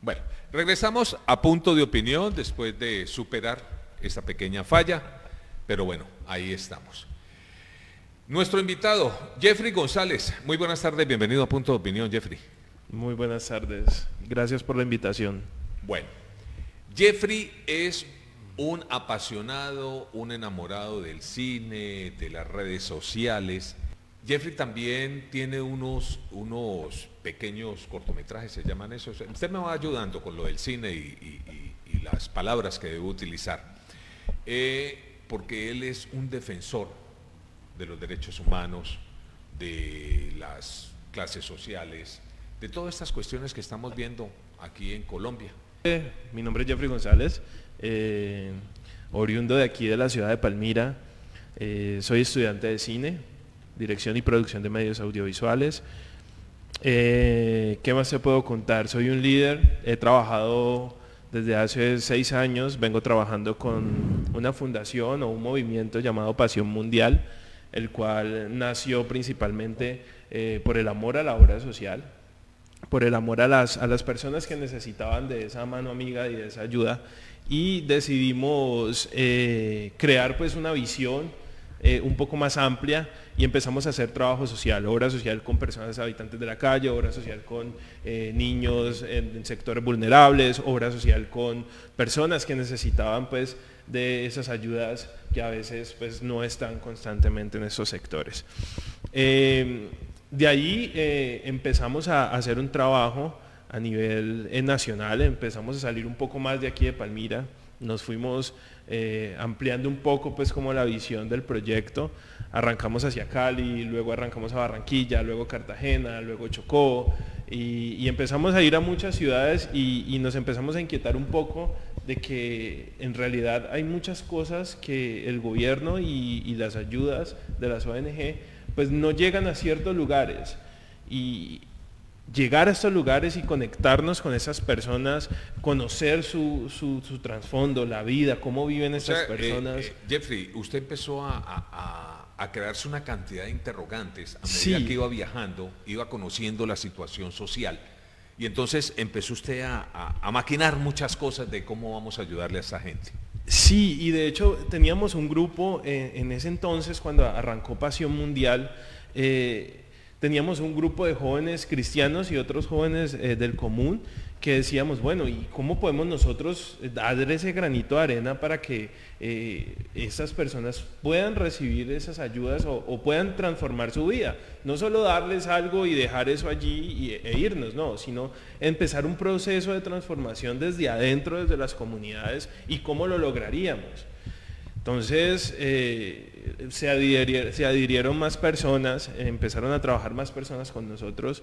Bueno, regresamos a Punto de Opinión después de superar esta pequeña falla, pero bueno, ahí estamos. Nuestro invitado, Jeffrey González. Muy buenas tardes, bienvenido a Punto de Opinión, Jeffrey. Muy buenas tardes, gracias por la invitación. Bueno, Jeffrey es un apasionado, un enamorado del cine, de las redes sociales. Jeffrey también tiene unos pequeños cortometrajes, se llaman eso. Usted me va ayudando con lo del cine y las palabras que debo utilizar. Porque él es un defensor de los derechos humanos, de las clases sociales, de todas estas cuestiones que estamos viendo aquí en Colombia. Mi nombre es Jeffrey González, oriundo de aquí de la ciudad de Palmira. Soy estudiante de cine, dirección y producción de medios audiovisuales. ¿Qué más te puedo contar? Soy un líder, he trabajado desde hace 6 años, vengo trabajando con una fundación o un movimiento llamado Pasión Mundial, el cual nació principalmente por el amor a la obra social, por el amor a las personas que necesitaban de esa mano amiga y de esa ayuda, y decidimos crear pues una visión un poco más amplia y empezamos a hacer trabajo social, obra social con personas habitantes de la calle, obra social con niños en sectores vulnerables, obra social con personas que necesitaban pues de esas ayudas que a veces pues no están constantemente en esos sectores. De ahí empezamos a hacer un trabajo a nivel nacional, empezamos a salir un poco más de aquí de Palmira, nos fuimos ampliando un poco pues como la visión del proyecto, arrancamos hacia Cali, luego arrancamos a Barranquilla, luego Cartagena, luego Chocó y empezamos a ir a muchas ciudades y nos empezamos a inquietar un poco de que en realidad hay muchas cosas que el gobierno y las ayudas de las ONG pues no llegan a ciertos lugares, y llegar a estos lugares y conectarnos con esas personas, conocer su trasfondo, la vida, cómo viven esas personas. Jeffrey, usted empezó a crearse una cantidad de interrogantes a medida que iba viajando, iba conociendo la situación social, y entonces empezó usted a maquinar muchas cosas de cómo vamos a ayudarle a esa gente. Sí, y de hecho teníamos un grupo en ese entonces cuando arrancó Pasión Mundial, teníamos un grupo de jóvenes cristianos y otros jóvenes del común que decíamos, bueno, ¿y cómo podemos nosotros dar ese granito de arena para que esas personas puedan recibir esas ayudas o puedan transformar su vida? No solo darles algo y dejar eso allí e irnos, no, sino empezar un proceso de transformación desde adentro, desde las comunidades, y cómo lo lograríamos. Entonces se adhirieron más personas, empezaron a trabajar más personas con nosotros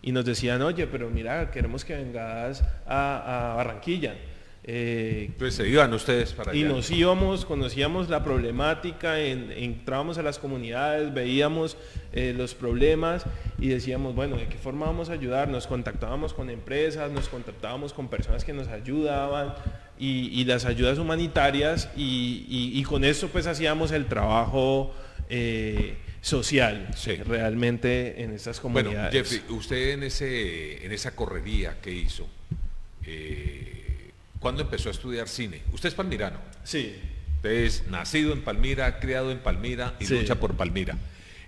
y nos decían, oye, pero mira, queremos que vengas a Barranquilla. Entonces se iban ustedes para allá. Y nos íbamos, conocíamos la problemática, entrábamos a las comunidades, veíamos los problemas y decíamos, bueno, ¿de qué forma vamos a ayudar? Nos contactábamos con empresas, nos contactábamos con personas que nos ayudaban y las ayudas humanitarias y con eso pues hacíamos el trabajo social, realmente en estas comunidades. Bueno, Jeffrey, usted en esa correría que hizo, ¿cuándo empezó a estudiar cine? Usted es palmirano. Sí. Usted es nacido en Palmira, criado en Palmira y lucha por Palmira.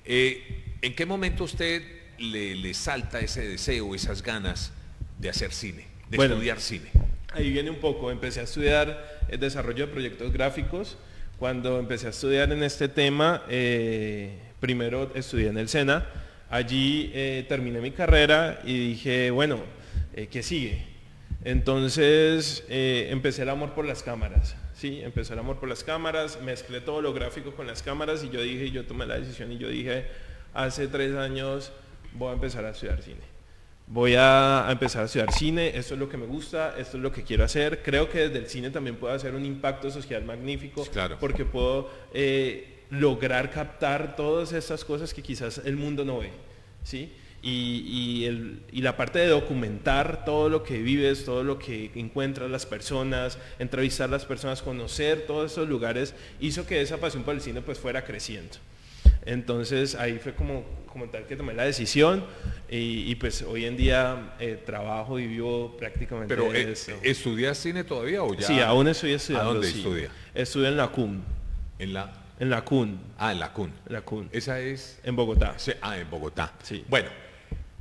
¿En qué momento usted le salta ese deseo, esas ganas de hacer cine, de estudiar cine? Ahí viene un poco, empecé a estudiar el desarrollo de proyectos gráficos. Cuando empecé a estudiar en este tema, primero estudié en el SENA, allí terminé mi carrera y dije, bueno, ¿qué sigue? Entonces empecé el amor por las cámaras, ¿sí? Empecé el amor por las cámaras, mezclé todo lo gráfico con las cámaras y yo tomé la decisión y yo dije, hace 3 años voy a empezar a estudiar cine. Voy a empezar a estudiar cine, esto es lo que me gusta, esto es lo que quiero hacer. Creo que desde el cine también puedo hacer un impacto social magnífico, claro, porque puedo lograr captar todas estas cosas que quizás el mundo no ve, ¿sí? Y la parte de documentar todo lo que vives, todo lo que encuentras las personas, entrevistar a las personas, conocer todos esos lugares, hizo que esa pasión por el cine pues fuera creciendo. Entonces ahí fue como tal que tomé la decisión y pues hoy en día trabajo y vivo prácticamente Pero, de eso. ¿estudias cine todavía o ya? Sí, aún estoy estudiando. ¿A dónde sí. estudia? Estudio en la CUN. En la... En la CUN. Ah, en la CUN. La CUN. Esa es... En Bogotá. Sí, en Bogotá. Sí. Bueno,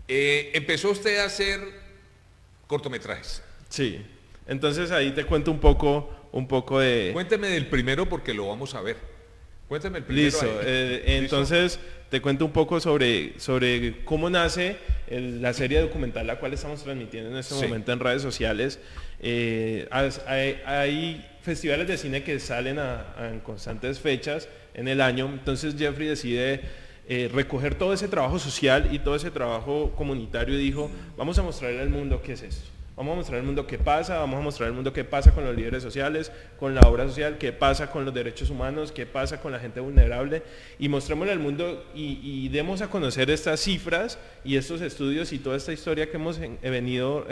empezó usted a hacer cortometrajes. Sí. Entonces ahí te cuento un poco de... Cuénteme del primero porque lo vamos a ver. Cuénteme el primero. Listo. Entonces te cuento un poco sobre cómo nace la serie documental la cual estamos transmitiendo en este momento en redes sociales. Hay festivales de cine que salen en constantes fechas en el año. Entonces Jeffrey decide recoger todo ese trabajo social y todo ese trabajo comunitario y dijo, vamos a mostrarle al mundo qué es esto. Vamos a mostrar al mundo qué pasa, vamos a mostrar al mundo qué pasa con los líderes sociales, con la obra social, qué pasa con los derechos humanos, qué pasa con la gente vulnerable y mostrémosle al mundo y demos a conocer estas cifras y estos estudios y toda esta historia que hemos venido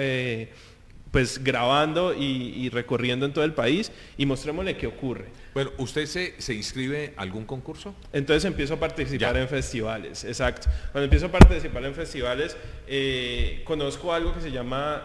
pues grabando y recorriendo en todo el país y mostrémosle qué ocurre. Bueno, ¿usted se inscribe a algún concurso? Entonces empiezo a participar en festivales, exacto. Cuando empiezo a participar en festivales, conozco algo que se llama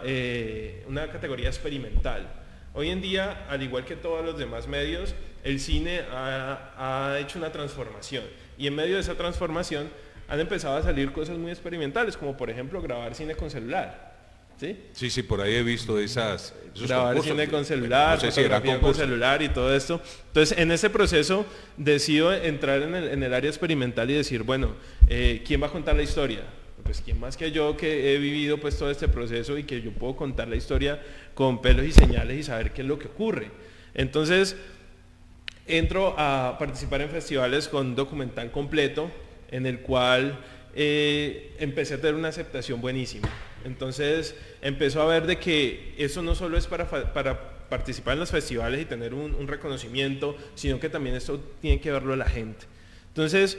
una categoría experimental. Hoy en día, al igual que todos los demás medios, el cine ha hecho una transformación y en medio de esa transformación han empezado a salir cosas muy experimentales, como por ejemplo grabar cine con celular. ¿Sí? Sí, por ahí he visto esos grabar concursos. cine con celular, No sé si era con celular y todo esto. Entonces, en ese proceso decido entrar en el área experimental y decir, bueno, ¿quién va a contar la historia? Pues quién más que yo que he vivido pues todo este proceso y que yo puedo contar la historia con pelos y señales y saber qué es lo que ocurre. Entonces, entro a participar en festivales con un documental completo en el cual empecé a tener una aceptación buenísima. Entonces empezó a ver de que eso no solo es para participar en los festivales y tener un reconocimiento, sino que también esto tiene que verlo la gente. Entonces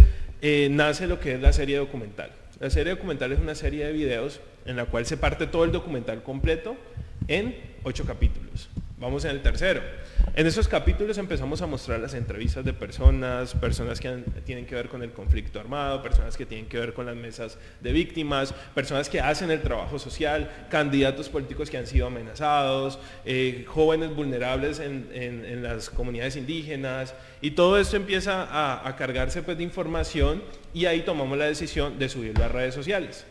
nace lo que es la serie documental. La serie documental es una serie de videos en la cual se parte todo el documental completo en 8 capítulos. Vamos en el tercero. En esos capítulos empezamos a mostrar las entrevistas de personas que tienen que ver con el conflicto armado, personas que tienen que ver con las mesas de víctimas, personas que hacen el trabajo social, candidatos políticos que han sido amenazados, jóvenes vulnerables en las comunidades indígenas, y todo esto empieza a cargarse pues, de información y ahí tomamos la decisión de subirlo a redes sociales.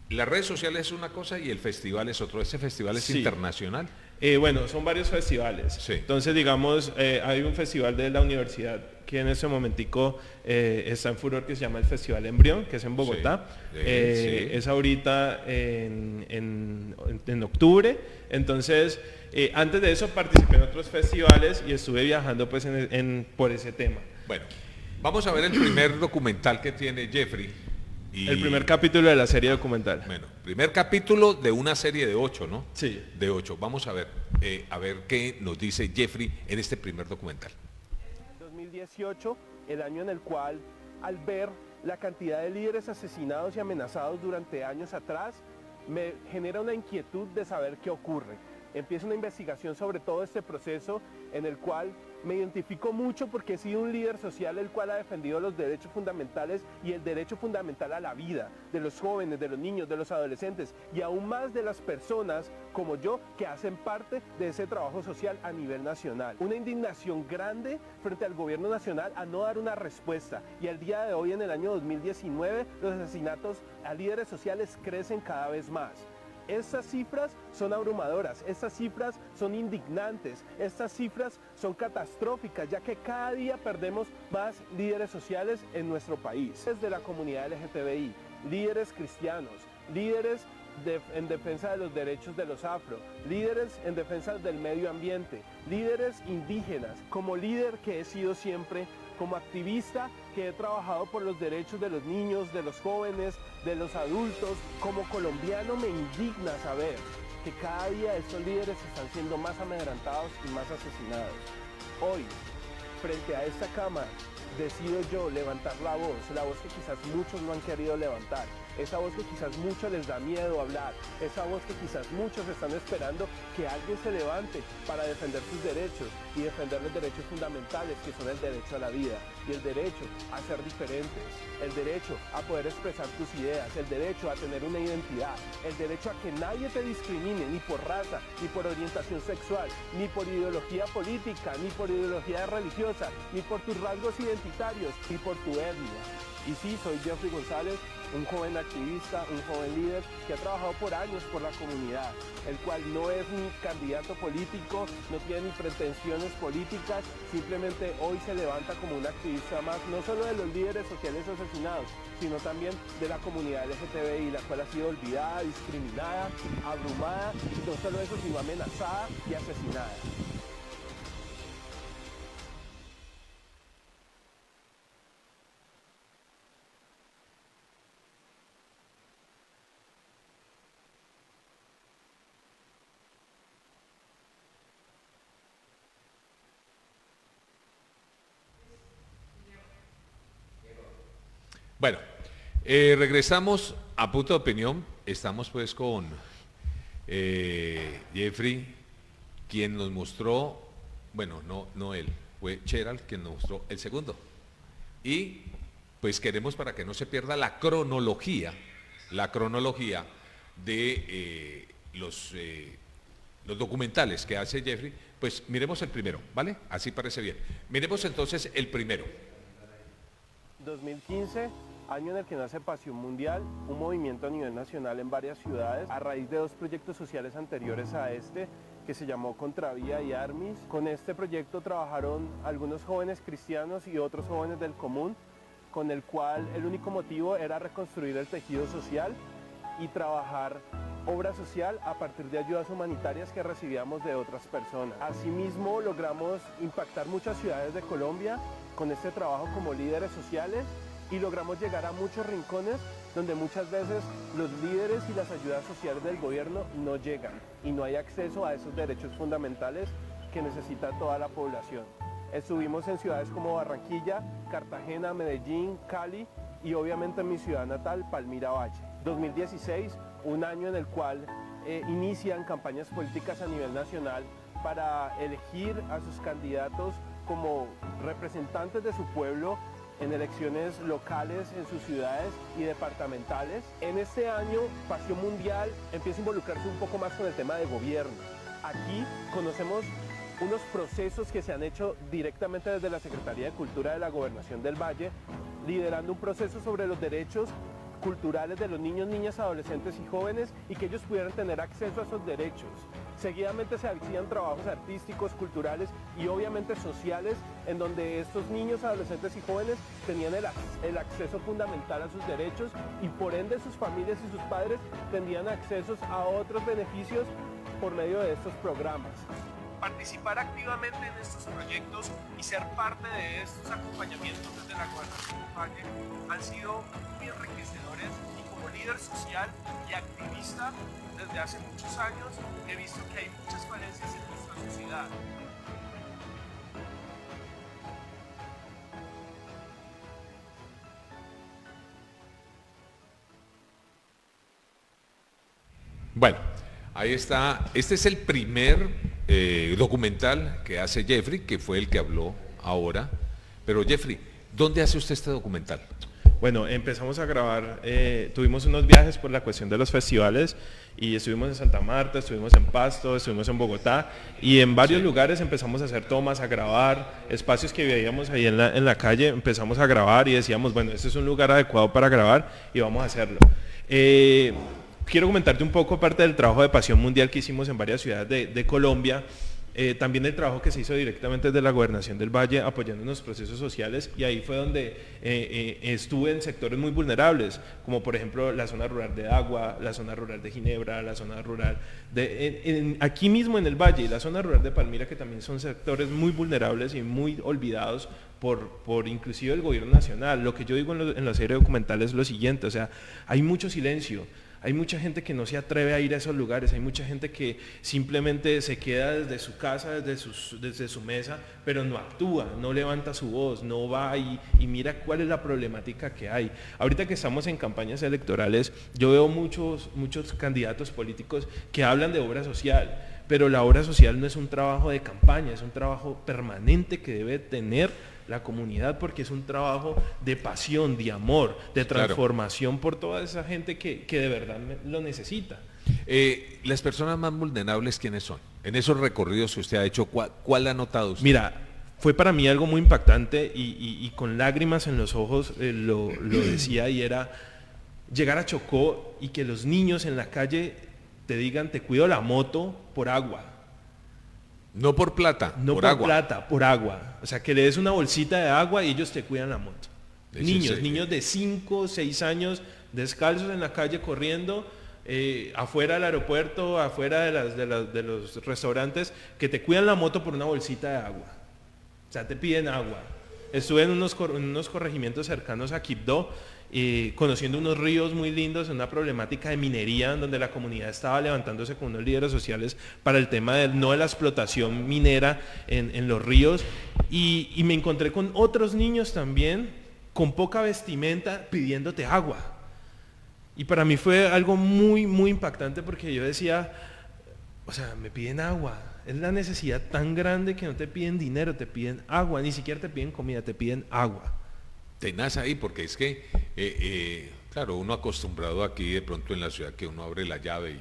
Las redes sociales es una cosa y el festival es otro. ¿Ese festival es internacional? Bueno, son varios festivales. Sí. Entonces, digamos, hay un festival de la universidad que en este momentico está en furor que se llama el Festival Embrión, que es en Bogotá. Sí. Es ahorita en octubre. Entonces, antes de eso participé en otros festivales y estuve viajando pues, por ese tema. Bueno, vamos a ver el primer documental que tiene Jeffrey. El primer capítulo de la serie documental. Bueno, primer capítulo de una serie de 8, ¿no? Sí. De 8. Vamos a ver qué nos dice Jeffrey en este primer documental. 2018, el año en el cual, al ver la cantidad de líderes asesinados y amenazados durante años atrás, me genera una inquietud de saber qué ocurre. Empiezo una investigación sobre todo este proceso en el cual me identifico mucho porque he sido un líder social el cual ha defendido los derechos fundamentales y el derecho fundamental a la vida de los jóvenes, de los niños, de los adolescentes y aún más de las personas como yo que hacen parte de ese trabajo social a nivel nacional. Una indignación grande frente al gobierno nacional a no dar una respuesta y al día de hoy en el año 2019 los asesinatos a líderes sociales crecen cada vez más. Estas cifras son abrumadoras, estas cifras son indignantes, estas cifras son catastróficas, ya que cada día perdemos más líderes sociales en nuestro país. Desde la comunidad LGTBI, líderes cristianos, líderes en defensa de los derechos de los afro, líderes en defensa del medio ambiente, líderes indígenas, como líder que he sido siempre, como activista que he trabajado por los derechos de los niños, de los jóvenes, de los adultos. Como colombiano me indigna saber que cada día estos líderes están siendo más amedrentados y más asesinados. Hoy, frente a esta cámara, decido yo levantar la voz que quizás muchos no han querido levantar, esa voz que quizás muchos les da miedo hablar, esa voz que quizás muchos están esperando que alguien se levante para defender sus derechos y defender los derechos fundamentales, que son el derecho a la vida y el derecho a ser diferentes, el derecho a poder expresar tus ideas, el derecho a tener una identidad, el derecho a que nadie te discrimine ni por raza, ni por orientación sexual, ni por ideología política, ni por ideología religiosa, ni por tus rasgos identitarios, ni por tu etnia. Y sí, soy Jeffrey González, un joven activista, un joven líder que ha trabajado por años por la comunidad, el cual no es ni candidato político, no tiene ni pretensiones políticas, simplemente hoy se levanta como un activista más, no solo de los líderes sociales asesinados, sino también de la comunidad LGTBI, la cual ha sido olvidada, discriminada, abrumada, y no solo eso, sino amenazada y asesinada. Bueno, regresamos a Punto de Opinión. Estamos pues con Jeffrey, quien nos mostró, bueno, no él, fue Cheral quien nos mostró el segundo. Y pues queremos, para que no se pierda la cronología de los documentales que hace Jeffrey, pues miremos el primero, ¿vale? Así parece bien. Miremos entonces el primero. 2015, año en el que nace Pasión Mundial, un movimiento a nivel nacional en varias ciudades, a raíz de dos proyectos sociales anteriores a este, que se llamó Contravía y Armis. Con este proyecto trabajaron algunos jóvenes cristianos y otros jóvenes del común, con el cual el único motivo era reconstruir el tejido social y trabajar obra social a partir de ayudas humanitarias que recibíamos de otras personas. Asimismo, logramos impactar muchas ciudades de Colombia con este trabajo como líderes sociales y logramos llegar a muchos rincones donde muchas veces los líderes y las ayudas sociales del gobierno no llegan y no hay acceso a esos derechos fundamentales que necesita toda la población. Estuvimos en ciudades como Barranquilla, Cartagena, Medellín, Cali y obviamente en mi ciudad natal, Palmira Valle. 2016, un año en el cual inician campañas políticas a nivel nacional para elegir a sus candidatos como representantes de su pueblo en elecciones locales en sus ciudades y departamentales. En este año, Pasión Mundial empieza a involucrarse un poco más con el tema de gobierno. Aquí conocemos unos procesos que se han hecho directamente desde la Secretaría de Cultura de la Gobernación del Valle, liderando un proceso sobre los derechos culturales de los niños, niñas, adolescentes y jóvenes y que ellos pudieran tener acceso a esos derechos. Seguidamente se hacían trabajos artísticos, culturales y obviamente sociales en donde estos niños, adolescentes y jóvenes tenían el acceso fundamental a sus derechos y por ende sus familias y sus padres tendrían accesos a otros beneficios por medio de estos programas. Participar activamente en estos proyectos y ser parte de estos acompañamientos desde la Gobernación del Valle han sido muy enriquecedores y como líder social y activista desde hace muchos años he visto que hay muchas falencias en nuestra sociedad. Bueno, ahí está. Este es el primer documental que hace Jeffrey, que fue el que habló ahora. Pero Jeffrey, ¿dónde hace usted este documental? Bueno, empezamos a grabar, tuvimos unos viajes por la cuestión de los festivales y estuvimos en Santa Marta, estuvimos en Pasto, estuvimos en Bogotá y en varios lugares empezamos a hacer tomas, a grabar, espacios que veíamos ahí en la calle, empezamos a grabar y decíamos, bueno, este es un lugar adecuado para grabar y vamos a hacerlo. Quiero comentarte un poco parte del trabajo de Pasión Mundial que hicimos en varias ciudades de Colombia. También el trabajo que se hizo directamente desde la Gobernación del Valle apoyando en los procesos sociales y ahí fue donde estuve en sectores muy vulnerables, como por ejemplo la zona rural de Agua, la zona rural de Ginebra, la zona rural aquí mismo en el Valle y la zona rural de Palmira, que también son sectores muy vulnerables y muy olvidados por inclusive el gobierno nacional. Lo que yo digo en la serie documental es lo siguiente, o sea, hay mucho silencio. hay mucha gente que no se atreve a ir a esos lugares, hay mucha gente que simplemente se queda desde su casa, desde su mesa, pero no actúa, no levanta su voz, no va y mira cuál es la problemática que hay. Ahorita que estamos en campañas electorales, yo veo muchos candidatos políticos que hablan de obra social, pero la obra social no es un trabajo de campaña, es un trabajo permanente que debe tener la comunidad, porque es un trabajo de pasión, de amor, de transformación por toda esa gente que de verdad lo necesita. Las personas más vulnerables, ¿quiénes son? En esos recorridos que usted ha hecho, ¿cuál ha notado usted? Mira, fue para mí algo muy impactante y con lágrimas en los ojos lo decía, y era llegar a Chocó y que los niños en la calle te digan: te cuido la moto por agua. No por plata, no por agua. Plata, por agua. O sea, que le des una bolsita de agua y ellos te cuidan la moto. Niños de 5, 6 años, descalzos en la calle corriendo, afuera del aeropuerto, afuera de los restaurantes, que te cuidan la moto por una bolsita de agua. O sea, te piden agua. Estuve en unos corregimientos cercanos a Quibdó, conociendo unos ríos muy lindos, una problemática de minería, donde la comunidad estaba levantándose con unos líderes sociales para el tema de la explotación minera en los ríos, y me encontré con otros niños también con poca vestimenta pidiéndote agua. Y para mí fue algo muy, muy impactante, porque yo decía, o sea, me piden agua. Es la necesidad tan grande que no te piden dinero, te piden agua, ni siquiera te piden comida, te piden agua. Tenaz ahí, porque es que, claro, uno acostumbrado aquí de pronto en la ciudad que uno abre la llave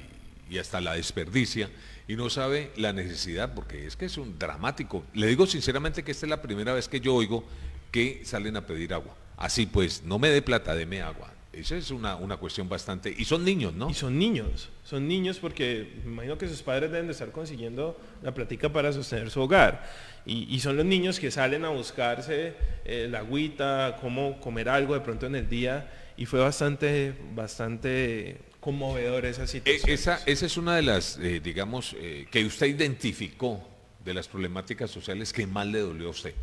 y hasta la desperdicia y no sabe la necesidad, porque es que es un dramático. Le digo sinceramente que esta es la primera vez que yo oigo que salen a pedir agua. Así pues, no me dé plata, deme agua. Esa es una cuestión bastante... Y son niños, ¿no? Y son niños porque me imagino que sus padres deben de estar consiguiendo la platica para sostener su hogar. Y son los niños que salen a buscarse la agüita, cómo comer algo de pronto en el día, y fue bastante conmovedor esa situación. Esa es una de las, digamos, que usted identificó de las problemáticas sociales que más le dolió a usted.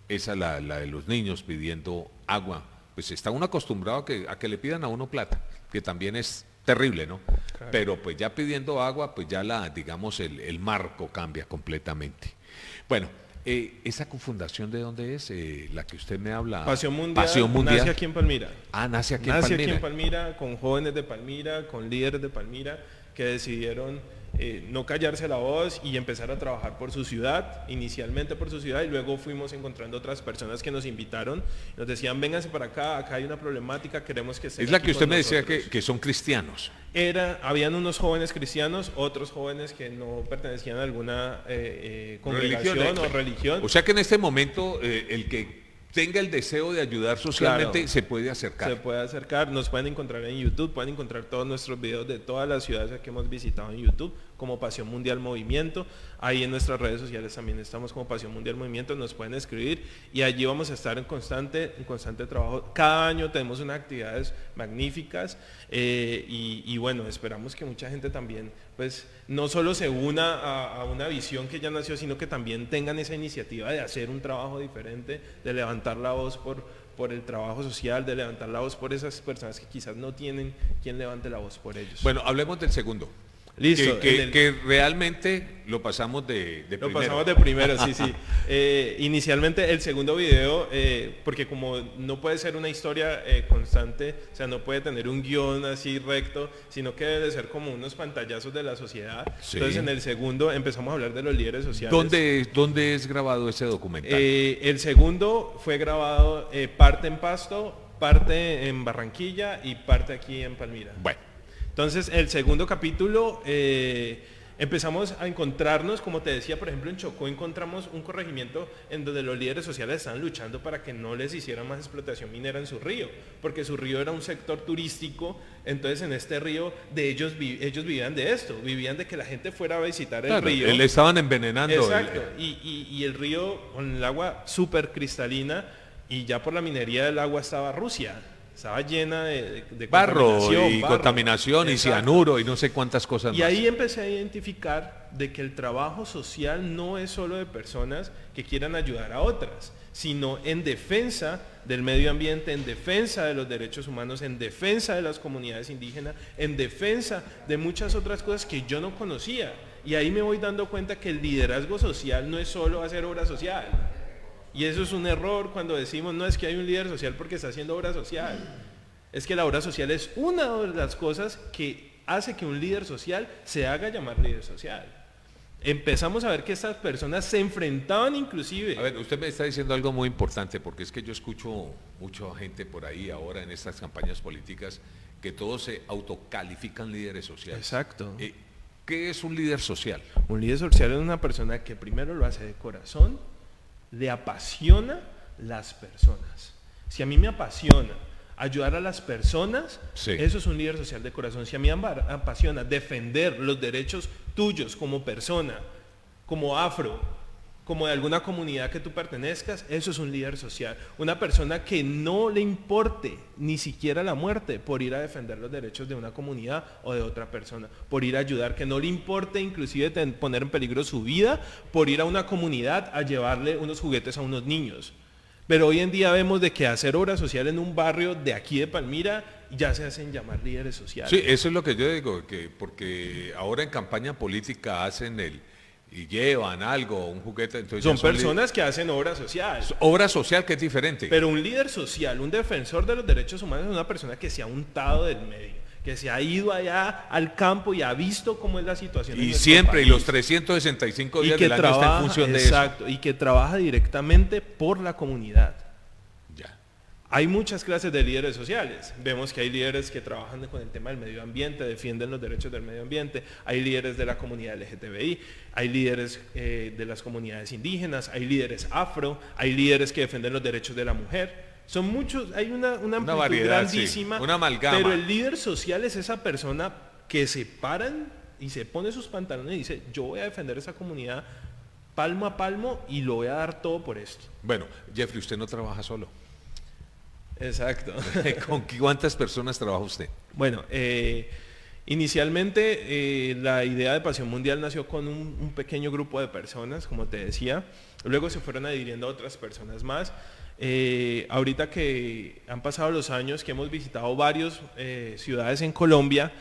Esa, la de los niños pidiendo agua. Pues está uno acostumbrado a que le pidan a uno plata, que también es terrible, ¿no? Claro. Pero pues ya pidiendo agua, pues ya digamos, el marco cambia completamente. Bueno, ¿esa fundación de dónde es? La que usted me habla. Pasión Mundial. Nace aquí en Palmira. Nace aquí en Palmira, con jóvenes de Palmira, con líderes de Palmira, que decidieron no callarse la voz y empezar a trabajar por su ciudad, inicialmente por su ciudad, y luego fuimos encontrando otras personas que nos invitaron, nos decían: vénganse para acá hay una problemática, queremos que estén. Es la que usted me decía que son cristianos. Habían unos jóvenes cristianos, otros jóvenes que no pertenecían a alguna congregación o religión. O sea que en este momento el que tenga el deseo de ayudar socialmente, claro, se puede acercar. Se puede acercar, nos pueden encontrar en YouTube, pueden encontrar todos nuestros videos de todas las ciudades que hemos visitado en YouTube, como Pasión Mundial Movimiento. Ahí en nuestras redes sociales también estamos como Pasión Mundial Movimiento, nos pueden escribir y allí vamos a estar en constante trabajo. Cada año tenemos unas actividades magníficas y bueno, esperamos que mucha gente también, pues, no solo se una a una visión que ya nació, sino que también tengan esa iniciativa de hacer un trabajo diferente, de levantar la voz por el trabajo social, de levantar la voz por esas personas que quizás no tienen quien levante la voz por ellos. Bueno, hablemos del segundo. Listo. Que realmente lo pasamos de primero. Lo pasamos de primero, sí. Inicialmente el segundo video, porque como no puede ser una historia constante, o sea, no puede tener un guión así recto, sino que debe de ser como unos pantallazos de la sociedad. Sí. Entonces en el segundo empezamos a hablar de los líderes sociales. ¿Dónde es grabado ese documental? El segundo fue grabado parte en Pasto, parte en Barranquilla y parte aquí en Palmira. Bueno. Entonces, el segundo capítulo, empezamos a encontrarnos, como te decía, por ejemplo, en Chocó encontramos un corregimiento en donde los líderes sociales estaban luchando para que no les hicieran más explotación minera en su río, porque su río era un sector turístico. Entonces, en este río, ellos vivían de esto, vivían de que la gente fuera a visitar el río. Le estaban envenenando. Exacto, y el río con el agua súper cristalina, y ya por la minería del agua estaba Rusia. Estaba llena de contaminación y cianuro y no sé cuántas cosas más. Y ahí empecé a identificar de que el trabajo social no es solo de personas que quieran ayudar a otras, sino en defensa del medio ambiente, en defensa de los derechos humanos, en defensa de las comunidades indígenas, en defensa de muchas otras cosas que yo no conocía. Y ahí me voy dando cuenta que el liderazgo social no es solo hacer obra social. Y eso es un error cuando decimos, no es que hay un líder social porque está haciendo obra social. Es que la obra social es una de las cosas que hace que un líder social se haga llamar líder social. Empezamos a ver que estas personas se enfrentaban inclusive. A ver, usted me está diciendo algo muy importante, porque es que yo escucho mucha gente por ahí ahora en estas campañas políticas que todos se autocalifican líderes sociales. Exacto. ¿Qué es un líder social? Un líder social es una persona que primero lo hace de corazón, le apasiona las personas. Si a mí me apasiona ayudar a las personas, sí, eso es un líder social de corazón. Si a mí me apasiona defender los derechos tuyos como persona, como afro, como de alguna comunidad que tú pertenezcas, eso es un líder social. Una persona que no le importe ni siquiera la muerte por ir a defender los derechos de una comunidad o de otra persona, por ir a ayudar, que no le importe inclusive poner en peligro su vida por ir a una comunidad a llevarle unos juguetes a unos niños. Pero hoy en día vemos de que hacer obra social en un barrio de aquí de Palmira ya se hacen llamar líderes sociales. Sí, eso es lo que yo digo, que porque ahora en campaña política hacen y llevan algo, un juguete. Entonces son personas que hacen obra social. Obra social que es diferente. Pero un líder social, un defensor de los derechos humanos es una persona que se ha untado del medio, que se ha ido allá al campo y ha visto cómo es la situación. Y siempre, y los 365 días del año está en función de eso. Exacto, y que trabaja directamente por la comunidad. Ya. Hay muchas clases de líderes sociales. Vemos que hay líderes que trabajan con el tema del medio ambiente, defienden los derechos del medio ambiente, hay líderes de la comunidad LGTBI, hay líderes de las comunidades indígenas, hay líderes afro, hay líderes que defienden los derechos de la mujer. Son muchos, hay una amplitud variedad, grandísima, sí, una amalgama. Pero el líder social es esa persona que se paran y se pone sus pantalones y dice, yo voy a defender esa comunidad palmo a palmo y lo voy a dar todo por esto. Bueno, Jeffrey, usted no trabaja solo. Exacto. ¿Con cuántas personas trabaja usted? Bueno, inicialmente la idea de Pasión Mundial nació con un pequeño grupo de personas, como te decía. Luego se fueron adhiriendo a otras personas más. Ahorita que han pasado los años, que hemos visitado varias ciudades en Colombia,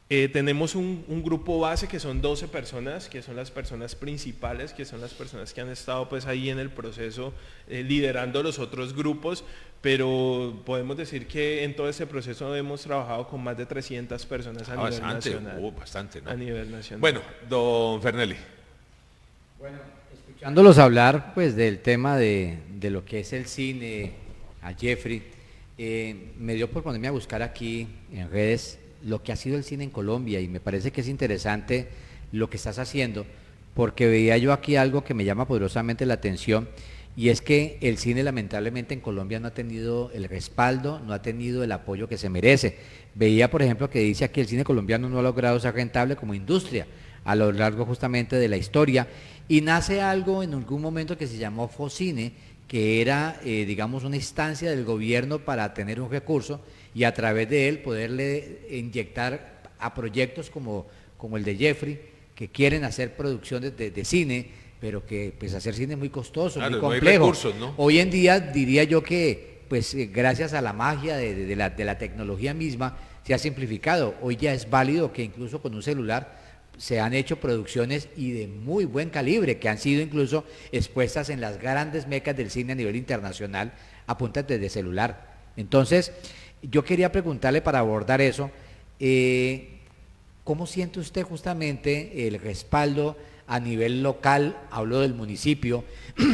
tenemos un grupo base que son 12 personas, que son las personas principales, que son las personas que han estado pues ahí en el proceso liderando los otros grupos, pero podemos decir que en todo este proceso hemos trabajado con más de 300 personas a nivel nacional. Bastante, ¿no? A nivel nacional. Bueno, don Fernelli. Bueno, escuchándolos hablar pues del tema de lo que es el cine, a Jeffrey, me dio por ponerme a buscar aquí en redes lo que ha sido el cine en Colombia y me parece que es interesante lo que estás haciendo porque veía yo aquí algo que me llama poderosamente la atención y es que el cine lamentablemente en Colombia no ha tenido el respaldo, no ha tenido el apoyo que se merece. Veía por ejemplo que dice aquí el cine colombiano no ha logrado ser rentable como industria a lo largo justamente de la historia y nace algo en algún momento que se llamó Focine, que era digamos una instancia del gobierno para tener un recurso y a través de él poderle inyectar a proyectos como el de Jeffrey, que quieren hacer producciones de cine, pero que pues hacer cine es muy costoso, claro, muy complejo. No hay recursos, ¿no? Hoy en día diría yo que pues gracias a la magia de la tecnología misma se ha simplificado. Hoy ya es válido que incluso con un celular se han hecho producciones y de muy buen calibre, que han sido incluso expuestas en las grandes mecas del cine a nivel internacional a punta de celular. Entonces, yo quería preguntarle para abordar eso, ¿cómo siente usted justamente el respaldo a nivel local, hablo del municipio,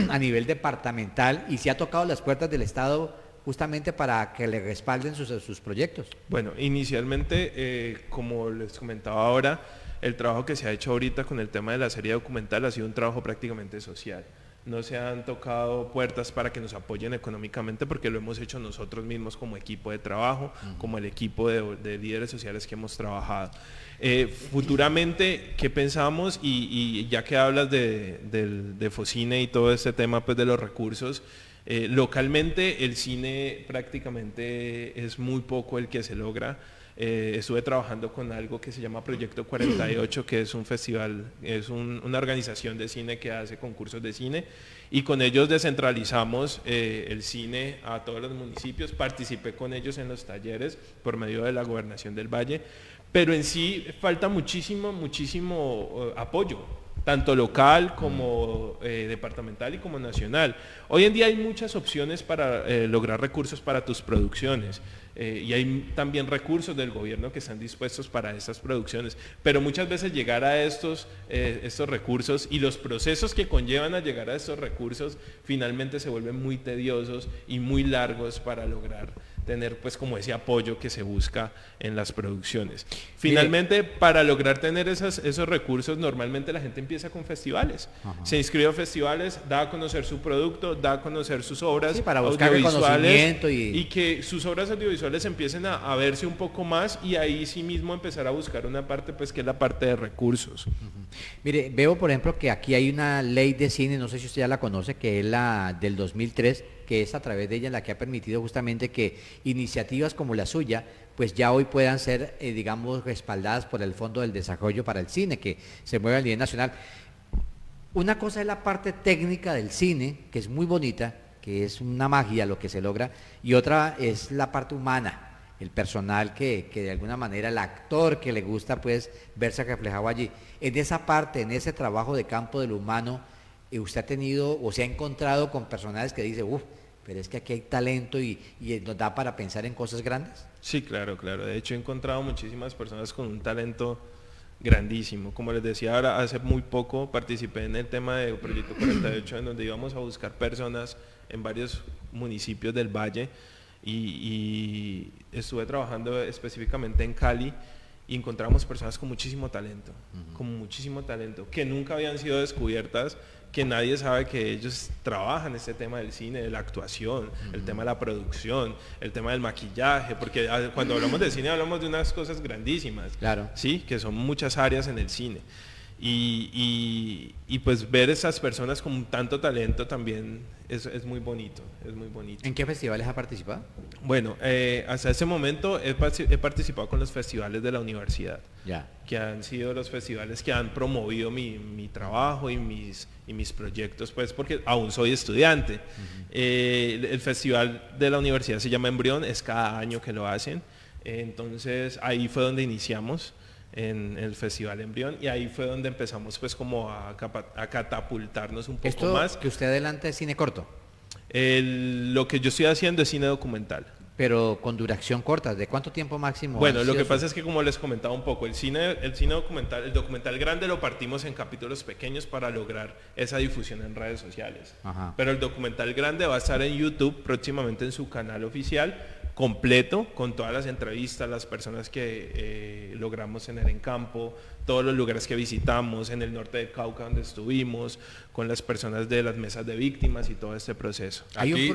a nivel departamental, y si ha tocado las puertas del Estado justamente para que le respalden sus proyectos? Bueno, inicialmente, como les comentaba ahora, el trabajo que se ha hecho ahorita con el tema de la serie documental ha sido un trabajo prácticamente social. No se han tocado puertas para que nos apoyen económicamente porque lo hemos hecho nosotros mismos como equipo de trabajo, como el equipo de líderes sociales que hemos trabajado. Futuramente, ¿qué pensamos? Y ya que hablas de Focine y todo este tema pues, de los recursos, localmente el cine prácticamente es muy poco el que se logra. Estuve trabajando con algo que se llama Proyecto 48, que es un festival, es una organización de cine que hace concursos de cine, y con ellos descentralizamos el cine a todos los municipios. Participé con ellos en los talleres por medio de la Gobernación del Valle, pero en sí falta muchísimo apoyo, tanto local como departamental y como nacional. Hoy en día hay muchas opciones para lograr recursos para tus producciones, y hay también recursos del gobierno que están dispuestos para estas producciones, pero muchas veces llegar a estos recursos y los procesos que conllevan a llegar a estos recursos finalmente se vuelven muy tediosos y muy largos para lograr tener pues como ese apoyo que se busca en las producciones. Finalmente, para lograr tener esos recursos, normalmente la gente empieza con festivales. Ajá. Se inscribe a festivales, da a conocer su producto, da a conocer sus obras, sí, para buscar audiovisuales y que sus obras audiovisuales empiecen a verse un poco más, y ahí sí mismo empezar a buscar una parte pues que es la parte de recursos. Mire, veo por ejemplo que aquí hay una ley de cine, no sé si usted ya la conoce, que es la del 2003, que es a través de ella la que ha permitido justamente que iniciativas como la suya pues ya hoy puedan ser, digamos, respaldadas por el Fondo del Desarrollo para el Cine, que se mueve a nivel nacional. Una cosa es la parte técnica del cine, que es muy bonita, que es una magia lo que se logra, y otra es la parte humana, el personal que de alguna manera, el actor que le gusta pues verse reflejado allí. En esa parte, en ese trabajo de campo del humano, ¿usted ha tenido o se ha encontrado con personajes que dice, pero es que aquí hay talento y nos da para pensar en cosas grandes? Sí, claro. De hecho, he encontrado muchísimas personas con un talento grandísimo. Como les decía, ahora hace muy poco participé en el tema de Proyecto 48, en donde íbamos a buscar personas en varios municipios del Valle, y estuve trabajando específicamente en Cali, y encontramos personas con muchísimo talento, que nunca habían sido descubiertas, que nadie sabe que ellos trabajan este tema del cine, de la actuación, el tema de la producción, el tema del maquillaje, porque cuando hablamos de cine hablamos de unas cosas grandísimas, claro, sí, que son muchas áreas en el cine. Y pues ver esas personas con tanto talento también es muy bonito, ¿En qué festivales ha participado? Bueno, hasta ese momento he participado con los festivales de la universidad, que han sido los festivales que han promovido mi trabajo y mis proyectos, pues porque aún soy estudiante. El festival de la universidad se llama Embrión, es cada año que lo hacen, entonces ahí fue donde iniciamos, en el Festival Embrión, y ahí fue donde empezamos pues como a catapultarnos un poco más. ¿Esto que usted adelanta es cine corto? Lo que yo estoy haciendo es cine documental. Pero con duración corta, ¿de cuánto tiempo máximo? Bueno, lo que pasa es que, como les comentaba un poco, el cine documental, el documental grande lo partimos en capítulos pequeños para lograr esa difusión en redes sociales. Ajá. Pero el documental grande va a estar en YouTube próximamente en su canal oficial, completo, con todas las entrevistas, las personas que logramos tener en campo, todos los lugares que visitamos, en el norte de Cauca donde estuvimos, con las personas de las mesas de víctimas y todo este proceso. Aquí,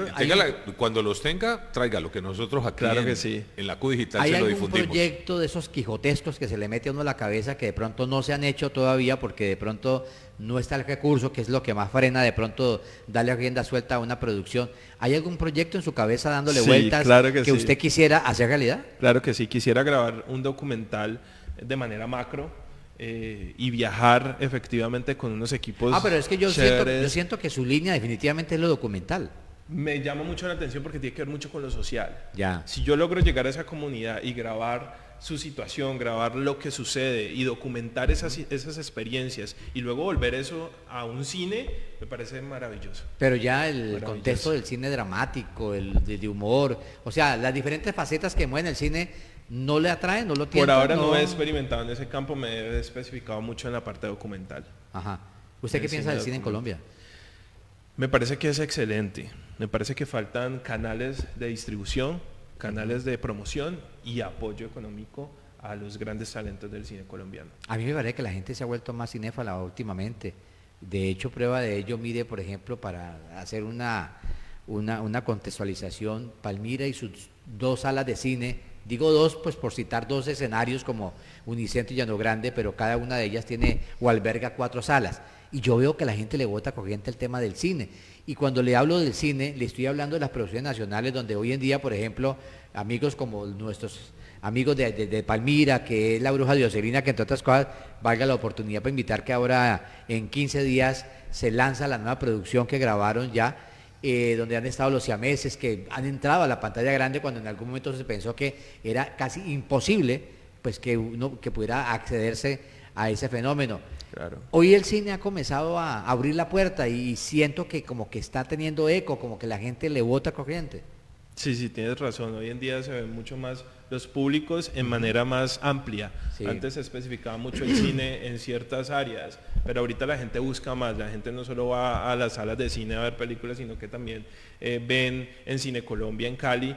cuando los tenga, tráigalo, que nosotros aquí claro que sí, en la Q Digital se lo difundimos. ¿Hay algún proyecto de esos quijotescos que se le mete a uno a la cabeza que de pronto no se han hecho todavía porque de pronto no está el recurso, que es lo que más frena de pronto darle rienda suelta a una producción? ¿Hay algún proyecto en su cabeza dándole vueltas claro que sí, usted quisiera hacer realidad? Claro que sí, quisiera grabar un documental de manera macro, y viajar efectivamente con unos equipos. Pero es que yo siento que su línea definitivamente es lo documental. Me llama mucho la atención porque tiene que ver mucho con lo social. Ya. Si yo logro llegar a esa comunidad y grabar su situación, grabar lo que sucede y documentar esas experiencias y luego volver eso a un cine, me parece maravilloso. Pero ya el contexto del cine dramático, el de humor, o sea, las diferentes facetas que mueven el cine, ¿no le atraen? ¿No lo tienen? Por ahora no he experimentado en ese campo, me he especificado mucho en la parte documental. Ajá. ¿Usted qué piensa del cine en Colombia? Me parece que es excelente. Me parece que faltan canales de distribución, canales de promoción y apoyo económico a los grandes talentos del cine colombiano. A mí me parece que la gente se ha vuelto más cinéfala últimamente. De hecho, prueba de ello, mire, por ejemplo, para hacer una contextualización, Palmira y sus 2 salas de cine. Digo 2, pues por citar 2 escenarios como Unicentro y Llano Grande, pero cada una de ellas tiene o alberga 4 salas. Y yo veo que la gente le bota corriente el tema del cine. Y cuando le hablo del cine, le estoy hablando de las producciones nacionales, donde hoy en día, por ejemplo, amigos como nuestros amigos de Palmira, que es la bruja de Jocelina, que entre otras cosas valga la oportunidad para invitar que ahora en 15 días se lanza la nueva producción que grabaron ya, donde han estado los siameses, que han entrado a la pantalla grande cuando en algún momento se pensó que era casi imposible pues que pudiera accederse a ese fenómeno. Claro. Hoy el cine ha comenzado a abrir la puerta y siento que como que está teniendo eco, como que la gente le vota corriente. Sí, tienes razón. Hoy en día se ven mucho más los públicos en manera más amplia. Sí. Antes se especificaba mucho el cine en ciertas áreas, pero ahorita la gente busca más. La gente no solo va a las salas de cine a ver películas, sino que también ven en Cine Colombia, en Cali,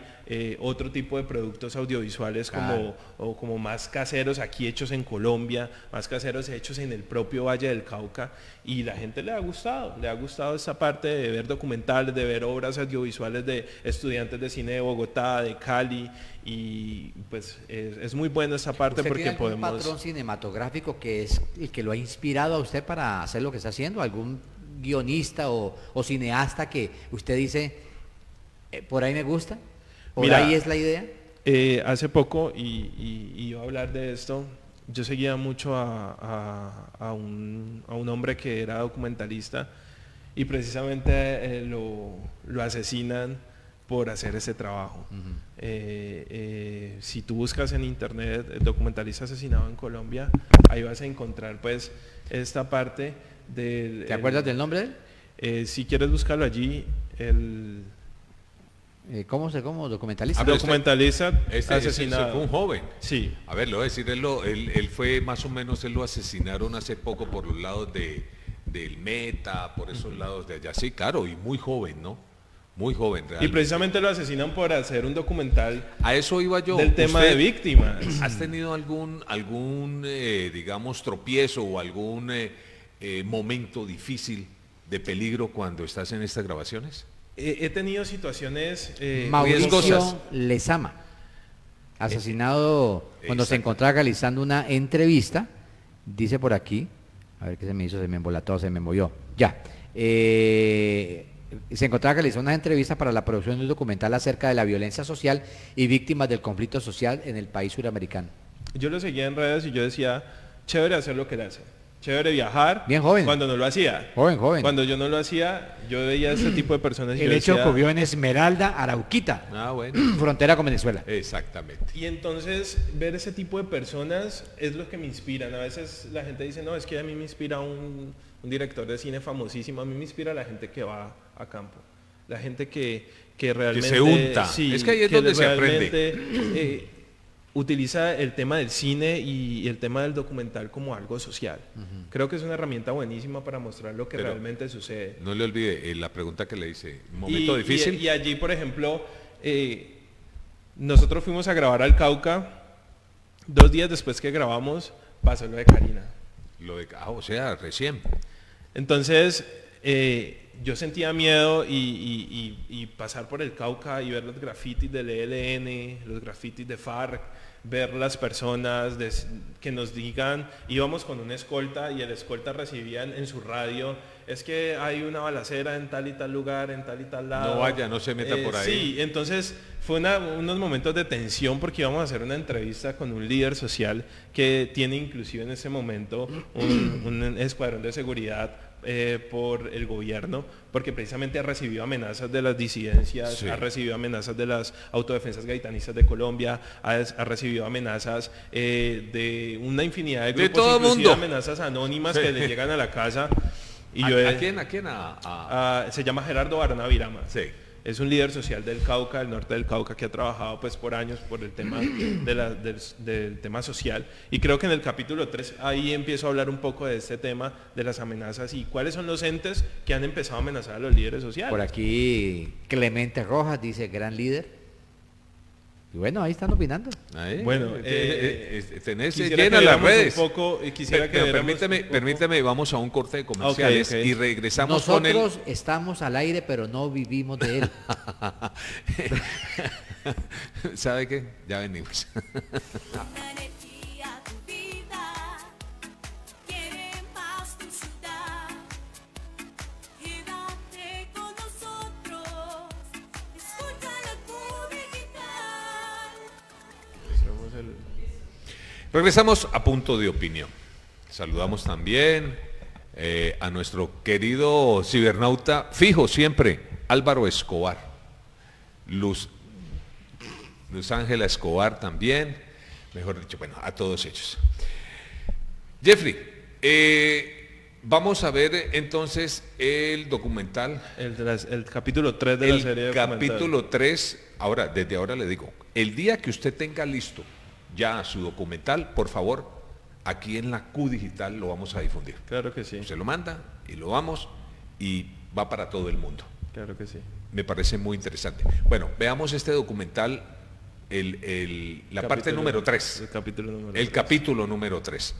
otro tipo de productos audiovisuales como más caseros aquí hechos en Colombia, más caseros hechos en el propio Valle del Cauca, y la gente le ha gustado esa parte de ver documentales, de ver obras audiovisuales de estudiantes de cine de Bogotá, de Cali, y pues es muy buena esa parte ¿Usted porque tiene algún podemos... patrón cinematográfico que es el que lo ha inspirado a usted para hacer lo que está haciendo? ¿Algún guionista o cineasta que usted dice, por ahí me gusta? ¿Por Mira, ahí es la idea? Hace poco, y iba a hablar de esto, yo seguía mucho a un hombre que era documentalista y precisamente lo asesinan por hacer ese trabajo. Si tú buscas en internet documentalista asesinado en Colombia, ahí vas a encontrar pues esta parte del... ¿Te acuerdas del nombre de él? Si quieres buscarlo allí, el ¿Cómo documentalista? documentalista Este asesinado. fue un joven. Sí. A ver, le voy a decir, él fue más o menos, él lo asesinaron hace poco por los lados del Meta, por esos lados de allá. Sí, claro, y muy joven, ¿no? Muy joven, Y realmente. precisamente lo asesinan por hacer un documental A eso iba yo. del tema ¿Usted de víctimas. ¿Has tenido algún digamos, tropiezo o algún momento difícil de peligro cuando estás en estas grabaciones? He tenido situaciones Mauricio riesgosas. Lezama, asesinado cuando se Exacto. encontraba realizando una entrevista, dice por aquí, a ver qué se me hizo, se me embolató, se me movió, ya. Se encontraba realizando una entrevista para la producción de un documental acerca de la violencia social y víctimas del conflicto social en el país suramericano. Yo lo seguía en redes y yo decía, chévere hacer lo que él hace. Chévere viajar. Bien joven. Cuando no lo hacía. Joven. Cuando yo no lo hacía, yo veía a este tipo de personas y El yo hecho decía, ocurrió en Esmeralda, Arauquita, Ah, bueno. frontera con Venezuela. Exactamente. y entonces ver ese tipo de personas es lo que me inspiran. A veces la gente dice, no, es que a mí me inspira un director de cine famosísimo. A mí me inspira la gente que va a campo. La gente que realmente... se unta. Sí, Es que ahí es que donde se aprende. realmente, utiliza el tema del cine y el tema del documental como algo social. Creo que es una herramienta buenísima para mostrar lo que Pero realmente sucede. no le olvide la pregunta que le hice. ¿Un momento difícil? Y allí, por ejemplo, nosotros fuimos a grabar al Cauca. 2 días después que grabamos, pasó lo de Karina. O sea, recién. Entonces, yo sentía miedo y pasar por el Cauca y ver los grafitis del ELN, los grafitis de FARC, ver las personas que nos digan, íbamos con una escolta y el escolta recibían en su radio, es que hay una balacera en tal y tal lugar, en tal y tal lado. No vaya, no se meta por ahí. Sí, entonces fue unos momentos de tensión porque íbamos a hacer una entrevista con un líder social que tiene inclusive en ese momento un escuadrón de seguridad por el gobierno, porque precisamente ha recibido amenazas de las disidencias, Sí. ha recibido amenazas de las autodefensas gaitanistas de Colombia, ha recibido amenazas de una infinidad de De grupos, todo inclusive mundo. amenazas anónimas Sí. que le llegan a la casa. Y ¿A, yo a quién? se llama Gerardo Barona Virama. Sí. Es un líder social del Cauca, del norte del Cauca, que ha trabajado pues por años por el tema del tema social. Y creo que en el capítulo 3 ahí empiezo a hablar un poco de este tema de las amenazas y cuáles son los entes que han empezado a amenazar a los líderes sociales. Por aquí Clemente Rojas dice, gran líder. Y bueno, ahí están opinando. Bueno, tenés quisiera llena que las viéramos redes. un poco, quisiera que Pero viéramos un poco. permítame, vamos a un corte de comerciales Ok. y regresamos con Nosotros estamos al aire, pero no vivimos de él. el... ¿Sabe qué? Ya venimos. Una energía tu vida, quiere más tu ciudad. Quédate con nosotros, escucha la Q Digital. Regresamos a Punto de Opinión. Saludamos también a nuestro querido cibernauta fijo siempre, Álvaro Escobar. Luz Ángela Escobar también, mejor dicho, bueno, a todos ellos. Jeffrey, vamos a ver entonces el documental. El capítulo 3 de la serie documental. El capítulo 3, ahora, desde ahora le digo, el día que usted tenga listo ya su documental, por favor, aquí en la Q Digital lo vamos a difundir. Claro que sí. Se lo manda y lo vamos y va para todo el mundo. Claro que sí. Me parece muy interesante. Bueno, veamos este documental, la parte número 3. El capítulo número 3.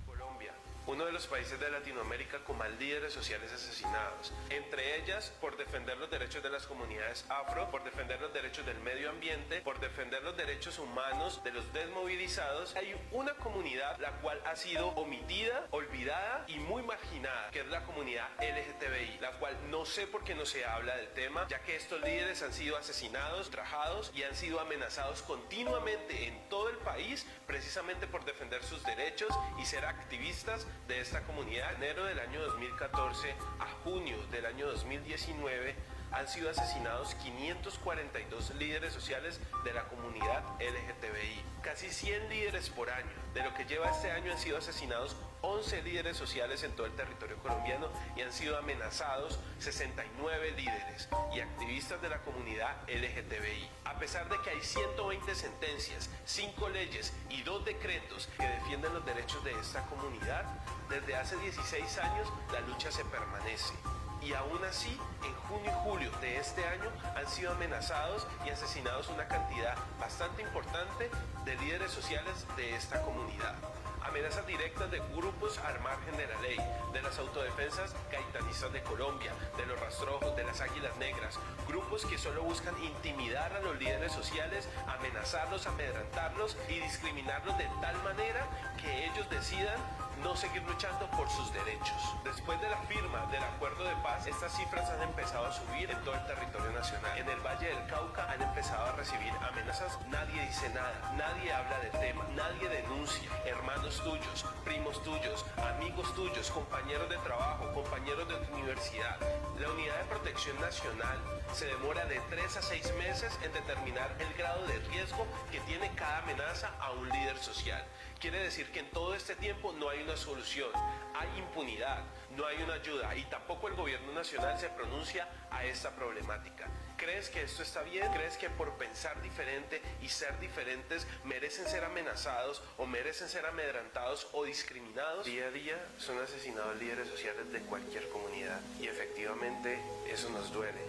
Colombia, uno de los países de Latinoamérica con más líderes sociales asesinados, entre ellas por defender los derechos de las comunidades afro, por defender los derechos del medio ambiente, por defender los derechos humanos de los desmovilizados. Hay una comunidad la cual ha sido omitida, olvidada y muy marginada, que es la comunidad LGTBI, la cual no sé por qué no se habla del tema, ya que estos líderes han sido asesinados, ultrajados y han sido amenazados continuamente en todo el país, precisamente por defender sus derechos y ser activistas de esta comunidad. En enero del año 2014 a junio del año 2019 han sido asesinados 542 líderes sociales de la comunidad LGTBI, casi 100 líderes por año. De lo que lleva este año han sido asesinados 11 líderes sociales en todo el territorio colombiano y han sido amenazados 69 líderes y activistas de la comunidad LGTBI. A pesar de que hay 120 sentencias, 5 leyes y 2 decretos que defienden los derechos de esta comunidad, desde hace 16 años la lucha se permanece. Y aún así, en junio y julio de este año han sido amenazados y asesinados una cantidad bastante importante de líderes sociales de esta comunidad. Amenazas directas de grupos al margen de la ley, de las autodefensas gaitanistas de Colombia, de los rastrojos, de las águilas negras, grupos que solo buscan intimidar a los líderes sociales, amenazarlos, amedrentarlos y discriminarlos de tal manera que ellos decidan no seguir luchando por sus derechos. Después de la firma del acuerdo de paz, estas cifras han empezado a subir en todo el territorio nacional. En el Valle del Cauca han empezado a recibir amenazas. Nadie dice nada, nadie habla del tema, nadie denuncia. Hermanos tuyos, primos tuyos, amigos tuyos, compañeros de trabajo, compañeros de tu universidad. La Unidad de Protección Nacional se demora de 3 a 6 meses en determinar el grado de riesgo que tiene cada amenaza a un líder social. Quiere decir que en todo este tiempo no hay una solución, hay impunidad, no hay una ayuda y tampoco el gobierno nacional se pronuncia a esta problemática. ¿Crees que esto está bien? ¿Crees que por pensar diferente y ser diferentes merecen ser amenazados o merecen ser amedrentados o discriminados? Día a día son asesinados líderes sociales de cualquier comunidad y efectivamente eso nos duele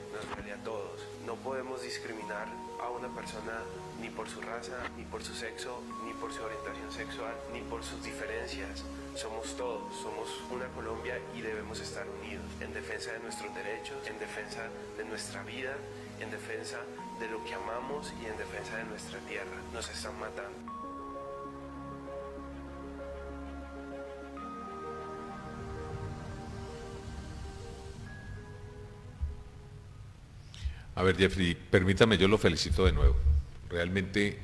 a todos. No podemos discriminar a una persona ni por su raza, ni por su sexo, ni por su orientación sexual, ni por sus diferencias. Somos todos, somos una Colombia y debemos estar unidos en defensa de nuestros derechos, en defensa de nuestra vida, en defensa de lo que amamos y en defensa de nuestra tierra. Nos están matando. A ver, Jeffrey, permítame, yo lo felicito de nuevo. Realmente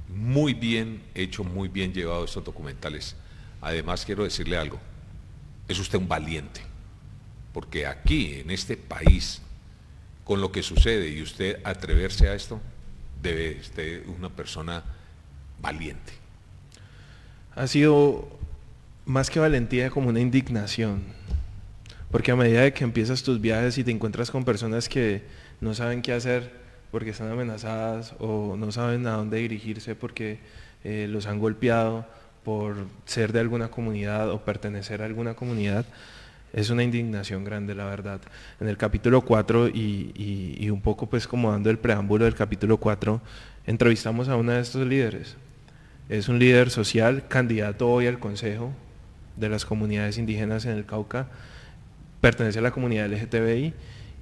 muy bien hecho, muy bien llevado estos documentales. Además, quiero decirle algo, es usted un valiente, porque aquí, en este país, con lo que sucede y usted atreverse a esto, debe ser una persona valiente. Ha sido más que valentía, como una indignación, porque a medida de que empiezas tus viajes y te encuentras con personas que no saben qué hacer porque están amenazadas o no saben a dónde dirigirse porque los han golpeado por ser de alguna comunidad o pertenecer a alguna comunidad, es una indignación grande, la verdad. En el capítulo 4 y un poco pues como dando el preámbulo del capítulo 4, entrevistamos a uno de estos líderes. Es un líder social, candidato hoy al Consejo de las Comunidades Indígenas en el Cauca, pertenece a la comunidad LGTBI,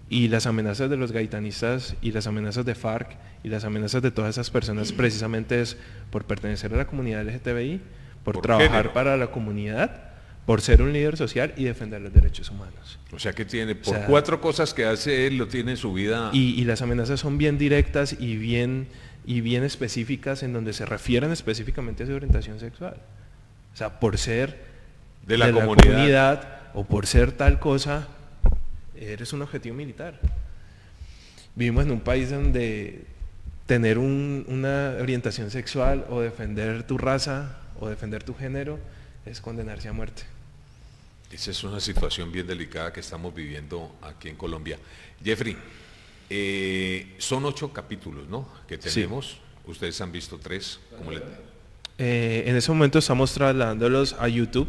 y las amenazas de los gaitanistas y las amenazas de FARC y las amenazas de todas esas personas precisamente es por pertenecer a la comunidad LGTBI, por trabajar género, para la comunidad, por ser un líder social y defender los derechos humanos. O sea que tiene, por 4 cosas que hace él, lo tiene en su vida. Y las amenazas son bien directas y bien y bien específicas en donde se refieren específicamente a su orientación sexual. O sea, por ser De la comunidad. o por ser tal cosa, eres un objetivo militar. Vivimos en un país donde tener una orientación sexual o defender tu raza o defender tu género es condenarse a muerte. Esa es una situación bien delicada que estamos viviendo aquí en Colombia. Jeffrey, son 8 capítulos, ¿no?, que tenemos. Ustedes han visto 3. En ese momento estamos trasladándolos a YouTube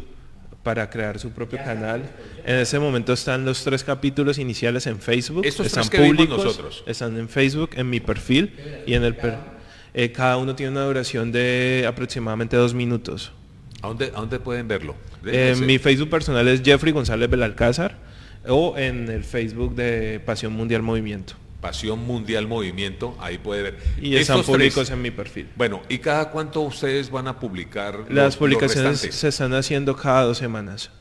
para crear su propio canal. En ese momento están los 3 capítulos iniciales en Facebook. Estos están 3 que vimos públicos, nosotros. están en Facebook, en mi perfil y en el cada uno tiene una duración de aproximadamente 2 minutos. ¿A dónde pueden verlo? Mi Facebook personal es Jeffrey González Belalcázar o en el Facebook de Pasión Mundial Movimiento. Pasión Mundial Movimiento, ahí puede ver. Y están Estos públicos 3. en mi perfil. Bueno, ¿y cada cuánto ustedes van a publicar Las los publicaciones restantes? se están haciendo cada 2 semanas.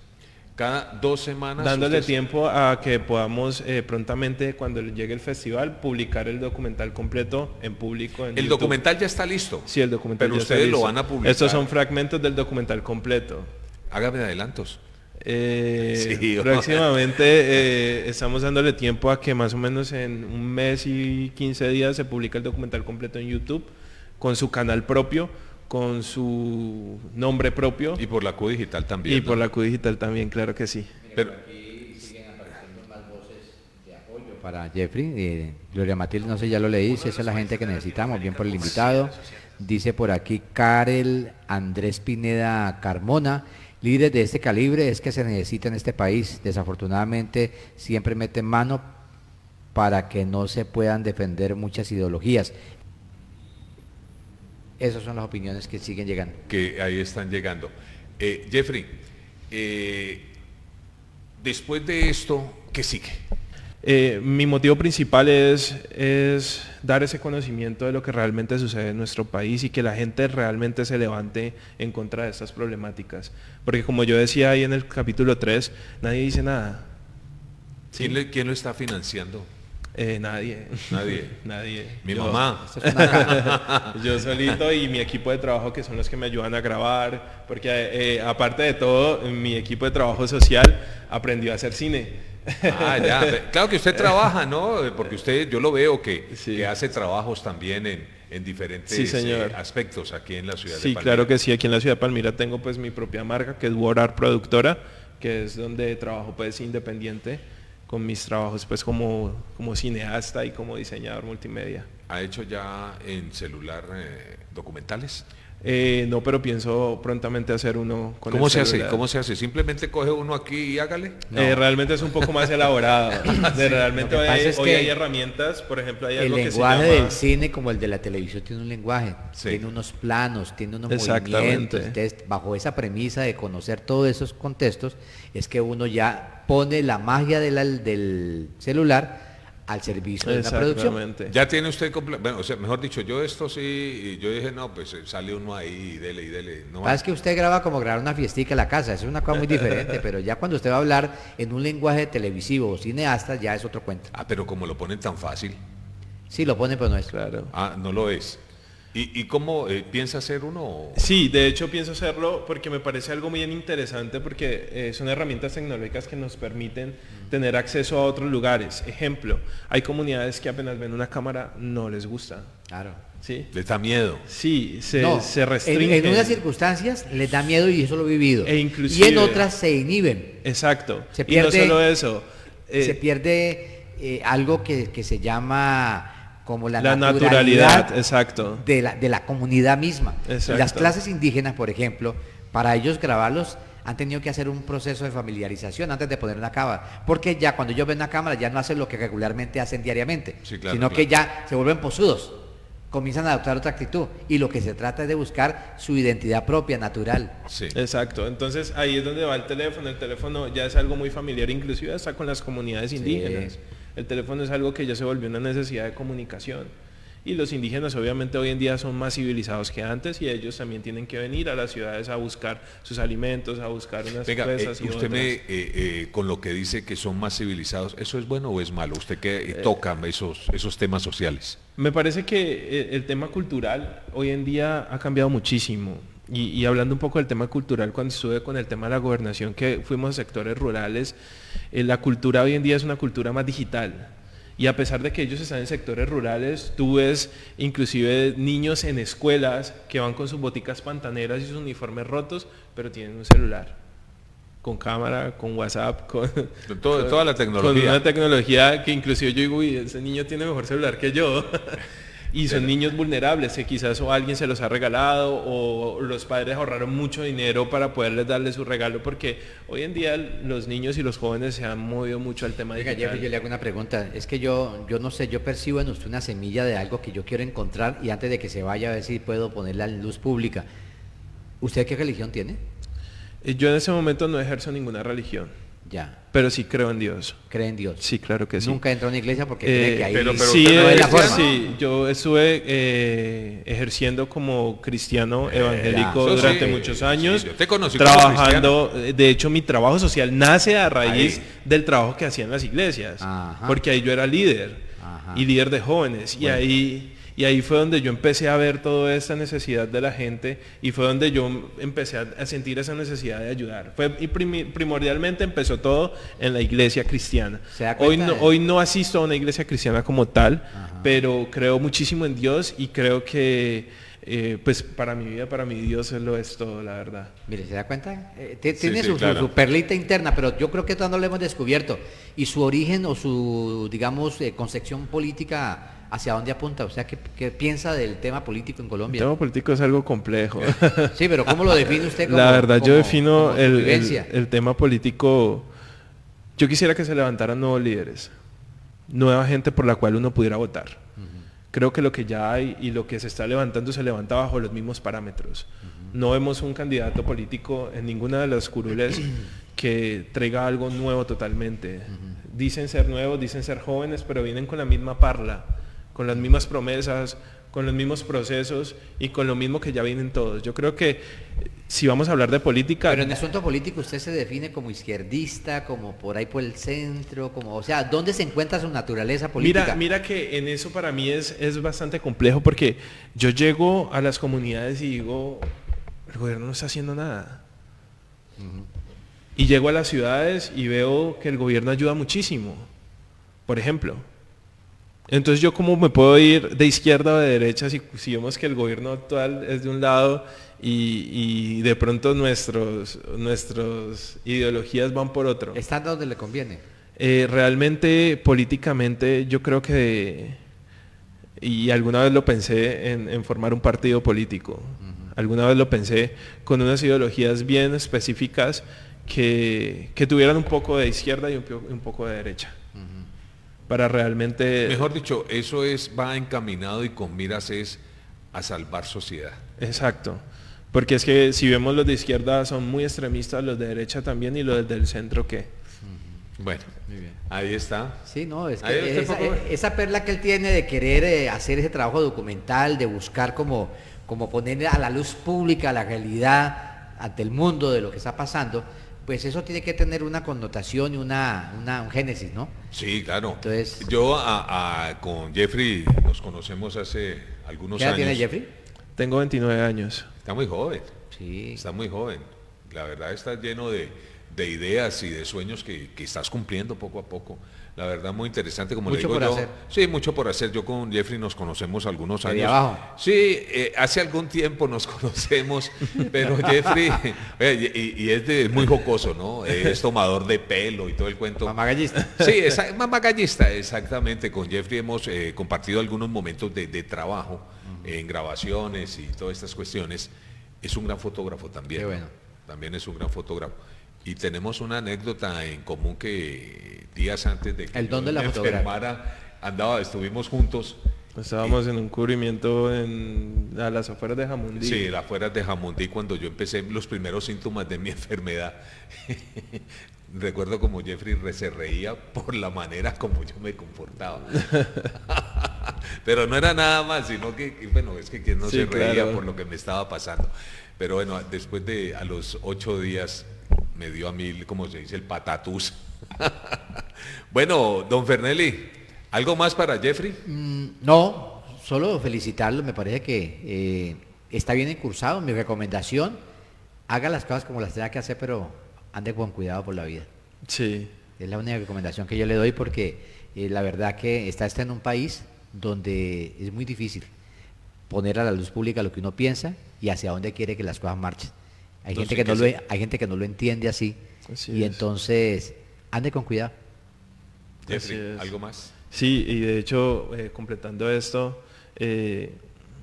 Cada 2 semanas. Dándole ustedes- tiempo a que podamos prontamente, cuando llegue el festival, publicar el documental completo en público en El YouTube. documental ya está listo. Sí, el documental Pero ya está ustedes lo listo. van a publicar. Estos son fragmentos del documental completo. Hágame adelantos. Sí, Próximamente estamos dándole tiempo a que más o menos en un mes y 15 días se publica el documental completo en YouTube, con su canal propio, con su nombre propio Y por la Q Digital también. y por ¿no? la Q Digital también, claro que sí. Pero, Para Jeffrey, Gloria Matilde, no sé, ya lo leí, dice, esa es la gente que necesitamos, bien por el invitado. Dice por aquí Karel Andrés Pineda Carmona, líderes de este calibre es que se necesita en este país. Desafortunadamente siempre meten mano para que no se puedan defender muchas ideologías. Esas son las opiniones que siguen llegando. que ahí están llegando. Jeffrey, después de esto, ¿qué sigue? Mi motivo principal es dar ese conocimiento de lo que realmente sucede en nuestro país y que la gente realmente se levante en contra de estas problemáticas. Porque como yo decía ahí en el capítulo 3, nadie dice nada. ¿Sí? ¿Quién lo está financiando? Nadie. Nadie. Nadie. Mi Yo- mamá. Yo solito y mi equipo de trabajo, que son los que me ayudan a grabar, porque aparte de todo, mi equipo de trabajo social aprendió a hacer cine. Ah, ya. Claro que usted trabaja, ¿no? Porque usted, yo lo veo que Sí. hace trabajos también en diferentes Sí, señor. aspectos aquí en la ciudad Sí, de Palmira. claro que sí. Aquí en la ciudad de Palmira tengo pues mi propia marca, que es War Art Productora, que es donde trabajo pues independiente con mis trabajos pues como cineasta y como diseñador multimedia. ¿Ha hecho ya en celular documentales? No, pero pienso prontamente hacer uno con ¿Cómo el se hace? celular. ¿Cómo se hace? ¿Simplemente coge uno aquí y hágale? Realmente es un poco más elaborado. Realmente Lo que pasa hoy, es hoy que hay herramientas, por ejemplo, hay El algo que se lenguaje llama... del cine como el de la televisión tiene un lenguaje, Sí. tiene unos planos, tiene unos Exactamente. movimientos. Entonces, bajo esa premisa de conocer todos esos contextos, es que uno ya pone la magia del celular al servicio de una producción. Exactamente. Ya tiene usted, bueno, o sea, mejor dicho, yo esto sí, y yo dije, no, pues sale uno ahí y dele. No, Es que usted graba como grabar una fiestica en la casa, eso es una cosa muy diferente, pero ya cuando usted va a hablar en un lenguaje televisivo o cineasta, ya es otro cuento. pero como lo ponen tan fácil, Sí, lo pone, pero no es. Claro. no lo es. ¿Y cómo piensa hacer uno? Sí, de hecho pienso hacerlo porque me parece algo muy interesante porque son herramientas tecnológicas que nos permiten tener acceso a otros lugares. Ejemplo, hay comunidades que apenas ven una cámara no les gusta. Claro. ¿Sí? Les da miedo. Sí, No, se en restringen. unas circunstancias les da miedo y eso lo he vivido. E inclusive- y en otras se inhiben. Exacto. Se y no pierde- solo eso. Se pierde algo que se llama como la, la naturalidad, exacto. de la comunidad misma. Exacto. Y las clases indígenas, por ejemplo, para ellos grabarlos han tenido que hacer un proceso de familiarización antes de poner una cámara, porque ya cuando ellos ven una cámara ya no hacen lo que regularmente hacen diariamente, Sí, claro, sino claro. que ya se vuelven posudos, comienzan a adoptar otra actitud y lo que se trata es de buscar su identidad propia, natural. Sí. Exacto, entonces ahí es donde va el teléfono ya es algo muy familiar, inclusive hasta con las comunidades indígenas. El teléfono es algo que ya se volvió una necesidad de comunicación y los indígenas obviamente hoy en día son más civilizados que antes y ellos también tienen que venir a las ciudades a buscar sus alimentos, a buscar unas Venga, cosas y usted otras. con lo que dice que son más civilizados, ¿eso es bueno o es malo? Usted que toca esos temas sociales. Me parece que el tema cultural hoy en día ha cambiado muchísimo. Y hablando un poco del tema cultural, cuando estuve con el tema de la gobernación, que fuimos a sectores rurales, la cultura hoy en día es una cultura más digital. Y a pesar de que ellos están en sectores rurales, tú ves inclusive niños en escuelas que van con sus boticas pantaneras y sus uniformes rotos, pero tienen un celular, con cámara, con WhatsApp, con Toda la tecnología. Con una tecnología que inclusive yo digo, uy, ese niño tiene mejor celular que yo. Y son niños vulnerables que quizás o alguien se los ha regalado o los padres ahorraron mucho dinero para poderles darle su regalo, porque hoy en día los niños y los jóvenes se han movido mucho al tema Oiga, digital. Jeffrey, yo le hago una pregunta. Es que yo no sé, yo percibo en usted una semilla de algo que yo quiero encontrar y antes de que se vaya a ver si puedo ponerla en luz pública. ¿Usted qué religión tiene? Yo en ese momento no ejerzo ninguna religión, Ya, pero sí creo en Dios. cree en Dios. Sí, claro que sí. Nunca entró a una iglesia porque cree que ahí pero sí, usted no es la forma. sí, yo estuve ejerciendo como cristiano evangélico ya. Eso durante sí, muchos sí, años, yo te conocí como trabajando, de hecho mi trabajo social nace a raíz Ahí. del trabajo que hacían las iglesias, Ajá. porque ahí yo era líder Ajá. y líder de jóvenes, y ahí fue donde yo empecé a ver toda esta necesidad de la gente y fue donde yo empecé a sentir esa necesidad de ayudar. Y primordialmente empezó todo en la iglesia cristiana. ¿Se da Hoy cuenta? hoy no asisto a una iglesia cristiana como tal, Ajá. pero creo muchísimo en Dios y creo que pues para mi vida, para mi Dios lo es todo, la verdad. Mire, ¿se da cuenta? Tiene sí, su claro. su perlita interna, pero yo creo que todavía no lo hemos descubierto. Y su origen o su, digamos, concepción política, ¿hacia dónde apunta? O sea, ¿qué piensa del tema político en El Colombia? tema político es algo complejo. Sí, pero ¿cómo lo define usted como La verdad, yo como- defino como su el vivencia? tema político. Yo quisiera que se levantaran nuevos líderes, nueva gente por la cual uno pudiera votar. Creo que lo que ya hay y lo que se está levantando se levanta bajo los mismos parámetros. No vemos un candidato político en ninguna de las curules que traiga algo nuevo totalmente. Dicen ser nuevos, dicen ser jóvenes, pero vienen con la misma parla, con las mismas promesas, con los mismos procesos y con lo mismo que ya vienen todos. Yo creo que si vamos a hablar de política... Pero en asunto político usted se define como izquierdista, como por ahí por el centro, como, o sea, ¿dónde se encuentra su naturaleza política? Mira que en eso para mí es bastante complejo porque yo llego a las comunidades y digo, el gobierno no está haciendo nada. Y llego a las ciudades y veo que el gobierno ayuda muchísimo, por ejemplo. Entonces yo cómo me puedo ir de izquierda o de derecha si vemos que el gobierno actual es de un lado y de pronto nuestras ideologías van por otro. Está donde le conviene. Realmente políticamente yo creo que, y alguna vez lo pensé en formar un partido político, alguna vez lo pensé con unas ideologías bien específicas que tuvieran un poco de izquierda y un poco de derecha, para realmente... Mejor dicho, eso va encaminado y con miras es a salvar sociedad. Exacto, porque es que si vemos los de izquierda son muy extremistas, los de derecha también y los del centro ¿qué? Bueno, Muy bien. ahí está. Sí, no, es Ahí que usted poco- esa perla que él tiene de querer hacer ese trabajo documental, de buscar como poner a la luz pública la realidad ante el mundo de lo que está pasando, pues eso tiene que tener una connotación y un génesis, ¿no? Sí, claro. Entonces- Yo con Jeffrey nos conocemos hace algunos ¿Qué edad años. tiene Jeffrey? Tengo 29 años. Está muy joven. Sí. Está muy joven. La verdad está lleno de ideas y de sueños que estás cumpliendo poco a poco. La verdad muy interesante, como Mucho le digo por yo. hacer. Sí, mucho por hacer. Yo con Jeffrey nos conocemos algunos ¿De años. abajo? Sí, hace algún tiempo nos conocemos, pero Jeffrey y es muy jocoso, ¿no? Es tomador de pelo y todo el cuento. Mamagallista. Sí, mamagallista, exactamente. Con Jeffrey hemos compartido algunos momentos de trabajo en grabaciones y todas estas cuestiones. Es un gran fotógrafo también. Qué ¿no? bueno. También es un gran fotógrafo. Y tenemos una anécdota en común que días antes de que ¿El don yo de la me fotografía? enfermara, estuvimos juntos. Estábamos en un cubrimiento a las afueras de Jamundí. Sí, afuera de Jamundí, cuando yo empecé los primeros síntomas de mi enfermedad. Recuerdo como Jeffrey se reía por la manera como yo me comportaba. Pero no era nada más, sino bueno, es que quien no Sí, se reía claro. por lo que me estaba pasando. Pero bueno, después a los 8 días me dio a mí, como se dice, el patatús. Bueno, don Fernelli, ¿algo más para Jeffrey? No, solo felicitarlo, me parece que está bien encursado. Mi recomendación, haga las cosas como las tenga que hacer, pero ande con cuidado por la vida. Sí, Es la única recomendación que yo le doy porque la verdad que está en un país donde es muy difícil poner a la luz pública lo que uno piensa y hacia dónde quiere que las cosas marchen. Hay No, gente sí que no que sí. hay gente que no lo entiende así, Así y es. entonces ande con cuidado. Jeffrey, Así es. ¿algo más? sí, y de hecho, completando esto,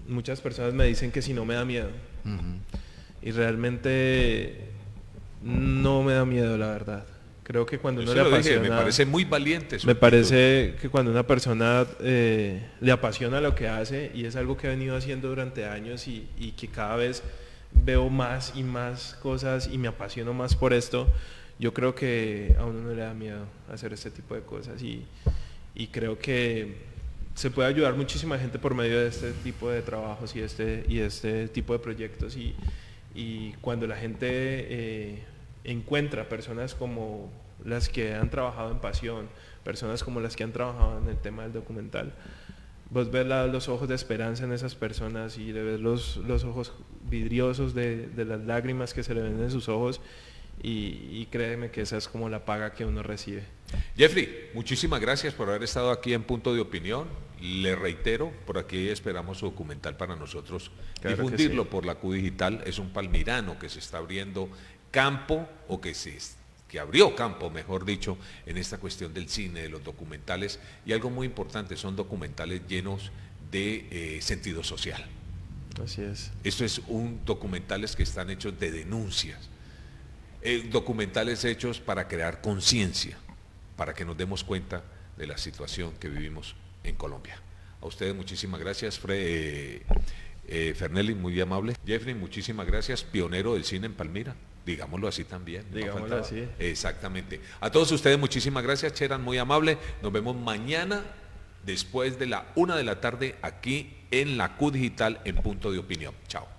muchas personas me dicen que si no me da miedo. Y realmente no me da miedo, la verdad. Creo que cuando Yo uno se le lo dije, apasiona... me parece muy valiente su Me actitud. parece que cuando una persona le apasiona lo que hace, y es algo que he venido haciendo durante años y que cada vez veo más y más cosas y me apasiono más por esto, yo creo que a uno no le da miedo hacer este tipo de cosas y creo que se puede ayudar muchísima gente por medio de este tipo de trabajos y este tipo de proyectos y cuando la gente encuentra personas como las que han trabajado en pasión, personas como las que han trabajado en el tema del documental, vos ves los ojos de esperanza en esas personas y le ves los ojos vidriosos de las lágrimas que se le ven en sus ojos y créeme que esa es como la paga que uno recibe. Jeffrey, muchísimas gracias por haber estado aquí en Punto de Opinión. Le reitero, por aquí esperamos su documental para nosotros Claro que difundirlo sí. por la Q Digital. Es un palmirano que se está abriendo campo, o que abrió campo, mejor dicho, en esta cuestión del cine, de los documentales. Y algo muy importante, son documentales llenos de sentido social. Así es. Esto es documentales que están hechos de denuncias, documentales hechos para crear conciencia, para que nos demos cuenta de la situación que vivimos en Colombia. A ustedes muchísimas gracias, Fernelli, muy amable. Jeffrey, muchísimas gracias, pionero del cine en Palmira, digámoslo así también. no Digámoslo faltaba. así. Exactamente. A todos ustedes muchísimas gracias, Cheran, muy amable. Nos vemos mañana después de la 1 de la tarde aquí en la Q Digital en Punto de Opinión. Chao.